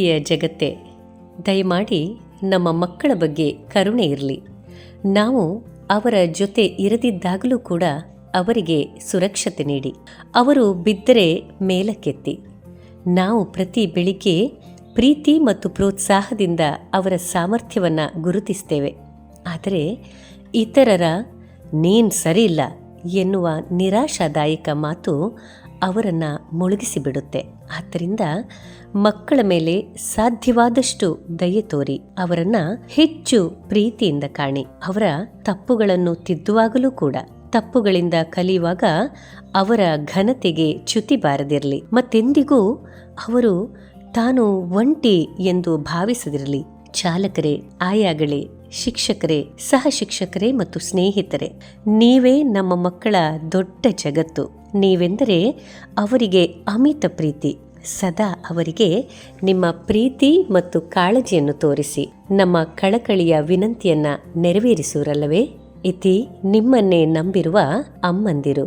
ಪ್ರೀತಿಯ ಜಗತ್ತೇ, ದಯಮಾಡಿ ನಮ್ಮ ಮಕ್ಕಳ ಬಗ್ಗೆ ಕರುಣೆ ಇರಲಿ. ನಾವು ಅವರ ಜೊತೆ ಇರದಿದ್ದಾಗಲೂ ಕೂಡ ಅವರಿಗೆ ಸುರಕ್ಷತೆ ನೀಡಿ. ಅವರು ಬಿದ್ದರೆ ಮೇಲಕ್ಕೆತ್ತಿ. ನಾವು ಪ್ರತಿ ಬೆಳಿಗ್ಗೆ ಪ್ರೀತಿ ಮತ್ತು ಪ್ರೋತ್ಸಾಹದಿಂದ ಅವರ ಸಾಮರ್ಥ್ಯವನ್ನು ಗುರುತಿಸ್ತೇವೆ. ಆದರೆ ಇತರರ ನೀನು ಸರಿಯಿಲ್ಲ ಎನ್ನುವ ನಿರಾಶಾದಾಯಕ ಮಾತು ಅವರನ್ನು ಮುಳುಗಿಸಿಬಿಡುತ್ತೆ. ಆದ್ದರಿಂದ ಮಕ್ಕಳ ಮೇಲೆ ಸಾಧ್ಯವಾದಷ್ಟು ದಯೆ ತೋರಿ ಅವರನ್ನು ಹೆಚ್ಚು ಪ್ರೀತಿಯಿಂದ ಕಾಣಿ. ಅವರ ತಪ್ಪುಗಳನ್ನು ತಿದ್ದುವಾಗಲೂ ಕೂಡ ತಪ್ಪುಗಳಿಂದ ಕಲಿಯುವಾಗ ಅವರ ಘನತೆಗೆ ಚ್ಯುತಿ ಬಾರದಿರಲಿ. ಮತ್ತೆಂದಿಗೂ ಅವರು ತಾನು ಒಂಟಿ ಎಂದು ಭಾವಿಸದಿರಲಿ. ಚಾಲಕರೇ, ಆಯಾಗಳೇ, ಶಿಕ್ಷಕರೇ, ಸಹ ಶಿಕ್ಷಕರೇ ಮತ್ತು ಸ್ನೇಹಿತರೆ, ನೀವೇ ನಮ್ಮ ಮಕ್ಕಳ ದೊಡ್ಡ ಜಗತ್ತು. ನೀವೆಂದರೆ ಅವರಿಗೆ ಅಮಿತ ಪ್ರೀತಿ. ಸದಾ ಅವರಿಗೆ ನಿಮ್ಮ ಪ್ರೀತಿ ಮತ್ತು ಕಾಳಜಿಯನ್ನು ತೋರಿಸಿ ನಮ್ಮ ಕಳಕಳಿಯ ವಿನಂತಿಯನ್ನ ನೆರವೇರಿಸುವರಲ್ಲವೇ? ಇತಿ ನಿಮ್ಮನ್ನೇ ನಂಬಿರುವ ಅಮ್ಮಂದಿರು.